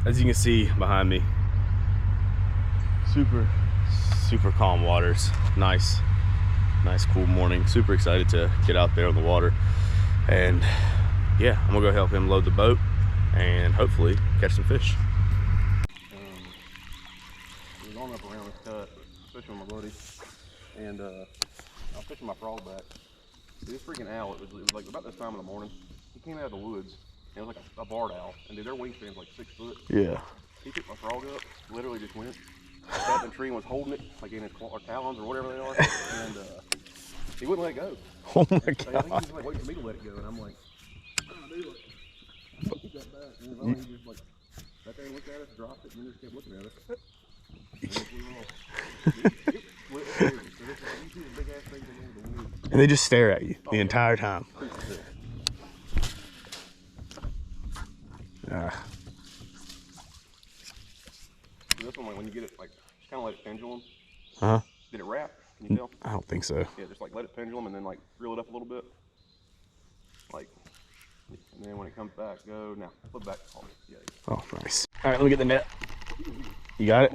as you can see behind me, super calm waters. Nice cool morning. Super excited to get out there on the water, and yeah, I'm gonna go help him load the boat and hopefully catch some fish. We're going up around this cut, fishing with my buddy, and I was fishing my frog back. This freaking owl, it was like about this time in the morning, he came out of the woods, and it was like a barred owl, and dude, their wingspan's like 6 foot. Yeah. He picked my frog up, literally just went, sat in the tree and was holding it, like in his talons or whatever they are, and he wouldn't let it go. Oh my God. I think he was like waiting for me to let it go, and I'm like, oh, dude, like, keep that back. And then he just like, sat there and looked at us, dropped it, and then just kept looking at us. And they just stare at you the entire time. This one, when you get it, like, just kind of let it pendulum. Uh-huh. Did it wrap? Can you tell? I don't think so. Yeah, just like let it pendulum and then like reel it up a little bit. Like, and then when it comes back, go now. Flip back. Oh, yeah. Oh, nice. All right, let me get the net. You got it?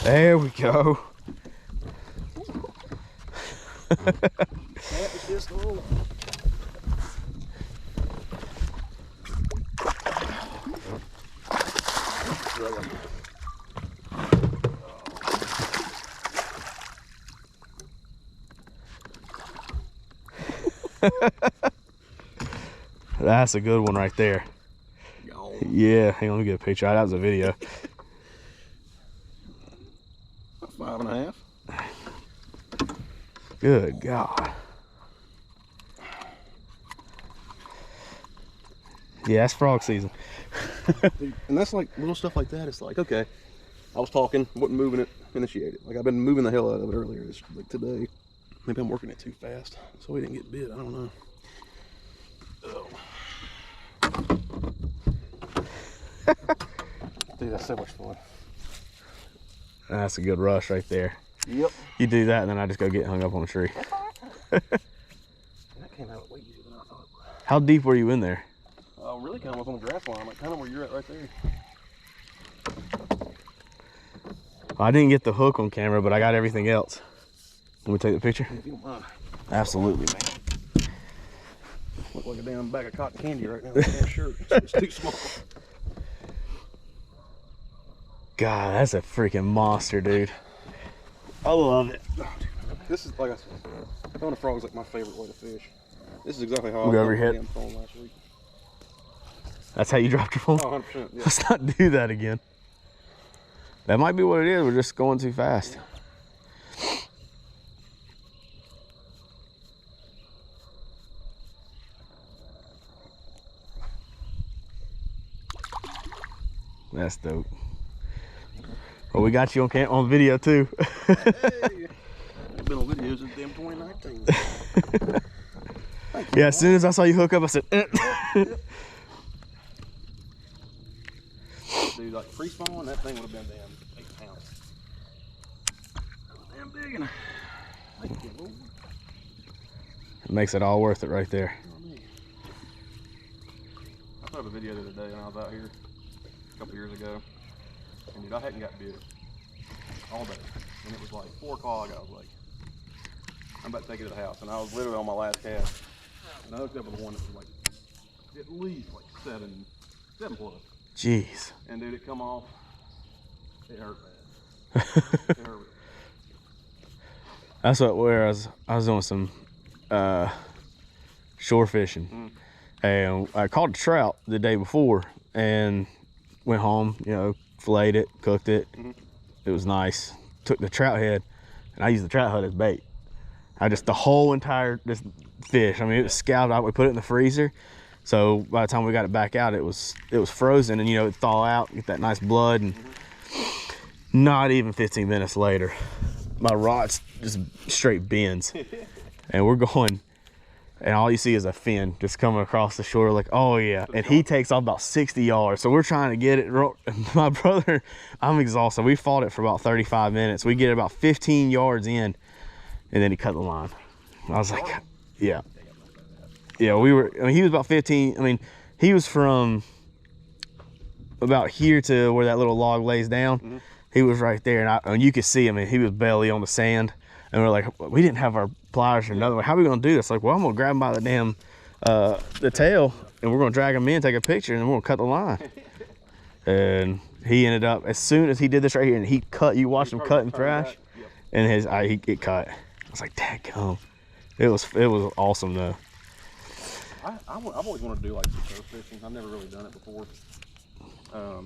There we go. That's a good one right there. Yeah, hang on, let me get a picture. That was a video. 5.5. Good God. Yeah, it's frog season. And that's like little stuff like that. It's like, okay, I was talking, wasn't moving it, initiate it. Like I've been moving the hell out of it earlier. It's like today, maybe I'm working it too fast, so we didn't get bit. I don't know. Oh. Dude, that's so much fun. That's a good rush right there. Yep. You do that, and then I just go get hung up on a tree. That came out way easier than I thought it would. How deep were you in there? Really kind of was on the grass line, like kind of where you're at right there. I didn't get the hook on camera, but I got everything else. Let me take the picture. If you don't mind. Absolutely, man. Look like a damn bag of cotton candy right now. That shirt. It's too small. God, that's a freaking monster, dude. I love it. Oh, dude, this is, like I said, throwing a frog is like my favorite way to fish. This is exactly how We'll I go over your head. phone last week. That's how you dropped your phone? Oh, 100%. Yeah. Let's not do that again. That might be what it is. We're just going too fast. That's dope. Well, we got you on video too. Hey, I've been on videos since damn 2019. Yeah, as soon as I saw you hook up, I said, Dude, like free spawn, that thing would have been damn 8 pounds. Damn big and it makes it all worth it right there. I put up a video the other day when I was out here a couple years ago, and dude, I hadn't got bit all day, and it was like 4 o'clock. I was like, I'm about to take it to the house, and I was literally on my last cast, and I hooked up with one that was like at least like 7 plus. Jeez. And dude, it come off. It hurt bad. It hurt. That's what where I was doing some shore fishing, and I caught a trout the day before and went home. You know, filleted it, cooked it. It was nice. Took the trout head, and I used the trout head as bait. I just the whole entire this fish. I mean, it was scalded out. We put it in the freezer. So by the time we got it back out, it was frozen, and you know, it'd thaw out, get that nice blood, and not even 15 minutes later, my rod's just straight bends, and we're going, and all you see is a fin just coming across the shore, like, oh yeah, and he takes off about 60 yards. So we're trying to get it. My brother, I'm exhausted. We fought it for about 35 minutes. We get about 15 yards in, and then he cut the line. I was like, yeah. Yeah, we were, I mean, he was about 15. I mean, he was from about here to where that little log lays down. He was right there, and you could see him, and he was belly on the sand. And we're like, we didn't have our pliers or nothing. How are we gonna do this? Like, well, I'm gonna grab him by the damn, the tail, and we're gonna drag him in, take a picture, and then we're gonna cut the line. And he ended up, as soon as he did this right here, and he cut, you watched him cutting trash, and he cut. I was like, dadgum. It was awesome though. I've always wanted to do like some surf fishing. I've never really done it before. I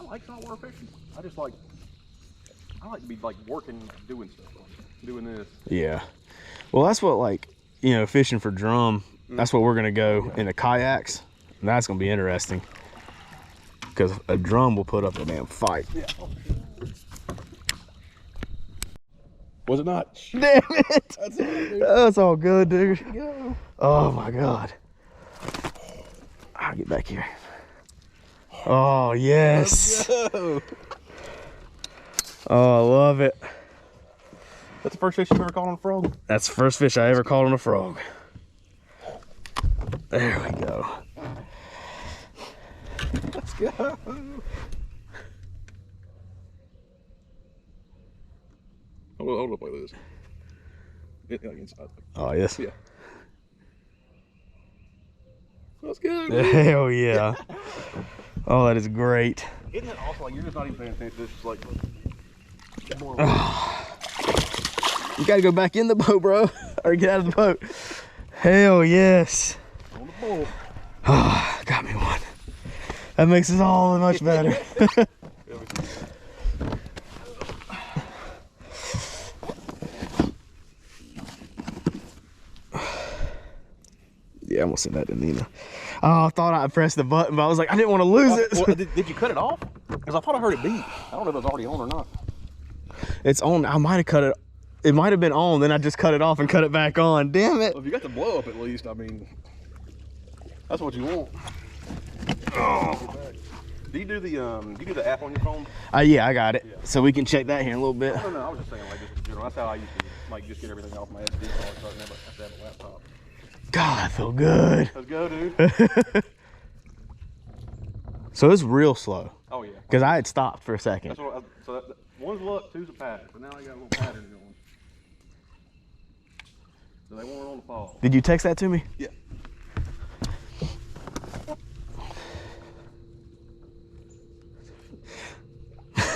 like saltwater fishing. I like to be like working, doing stuff, like doing this. Yeah. Well, that's what, like, you know, fishing for drum. That's what we're gonna go in the kayaks. And that's gonna be interesting because a drum will put up a damn fight. Yeah. Was it not? Damn it! That's all, dude. That's all good, dude. Go. Oh my God. I'll get back here. Oh yes. Let's go. Oh, I love it. That's the first fish you've ever caught on a frog? That's the first fish I ever caught on a frog. There we go. Let's go. Hold up like this. Get like inside. Oh yes. Yeah. Let's go. Hell yeah. Oh, that is great. Isn't it also like you're just not even paying attention? It's just like you gotta go back in the boat, bro, or get out of the boat. Hell yes. on the bowl. Oh, got me one. That makes it all much better. Yeah, I'm gonna send that to Nina. Oh, I thought I pressed the button, but I was like, I didn't want to lose it. Well, did you cut it off? Because I thought I heard it beep. I don't know if it was already on or not. It's on. I might have cut it. It might have been on, then I just cut it off and cut it back on. Damn it. Well, if you got the blow up at least, I mean, that's what you want. Oh. Do you do the app on your phone? Yeah, I got it. Yeah. So we can check that here in a little bit. No, I was just saying like just in general. That's how I used to like just get everything off my SD card so I didn't have to have a laptop. God, I feel good. Let's go, dude. So it's real slow. Oh yeah. Because I had stopped for a second. That's what one's luck, two's a pattern. But now I got a little pattern going. So they want it on the fall. Did you text that to me? Yeah.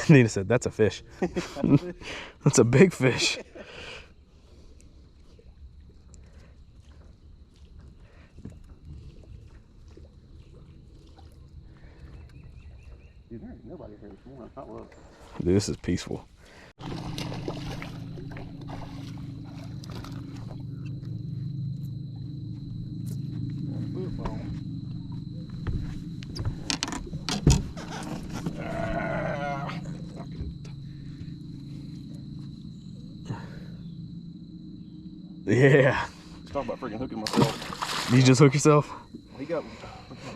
Nina said, that's a fish. That's a big fish. Dude, there ain't nobody here this morning. I love it. Dude, this is peaceful. Yeah. Let's talk about freaking hooking myself. Did you just hook yourself?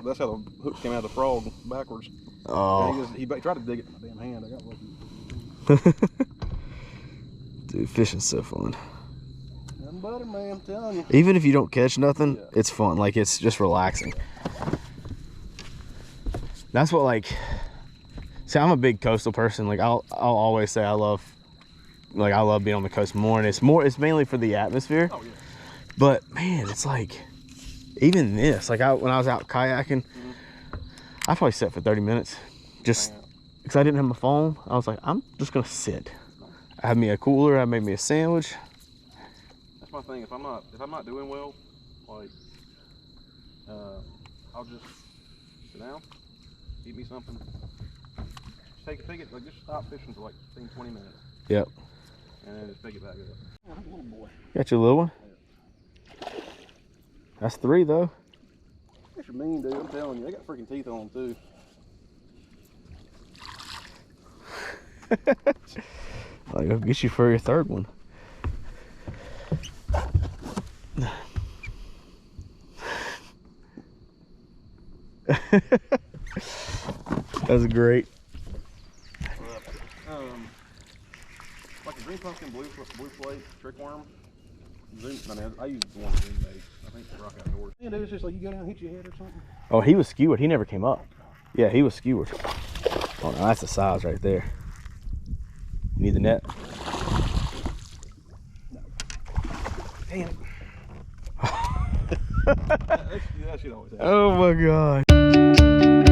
That's how the hook came out of the frog backwards. Oh. He tried to dig it in my damn hand. I got lucky. Dude, fishing's so fun. Nothing better, man, I'm telling you. Even if you don't catch nothing, Yeah. it's fun. Like, it's just relaxing. That's what, like, see, I'm a big coastal person. Like, I'll always say I love being on the coast more, and it's mainly for the atmosphere. Oh, yeah. But man, it's like, even this, like when I was out kayaking, I probably sat for 30 minutes just because I didn't have my phone. I was like, I'm just gonna sit. I had me a cooler, I made me a sandwich. That's my thing. If I'm not doing well, like I'll just sit down, eat me something, just take it, like just stop fishing for like 15-20 minutes. Yep. And then just pick it back up. Oh, little boy. Got your little one? That's 3 though. That's your mean, dude. I'm telling you, they got freaking teeth on them too. I'll go get you for your 3rd one. That's great. Like a green pumpkin, blue flake, trick worm, Zoom, I mean, I use one Zoom bait. I think it's Rock Outdoors. Yeah, dude, it's just like you go down and hit your head or something. Oh, he was skewered. He never came up. Yeah, he was skewered. Oh, no, that's the size right there. You need the net? No. Damn it. that should always happen. Oh my God.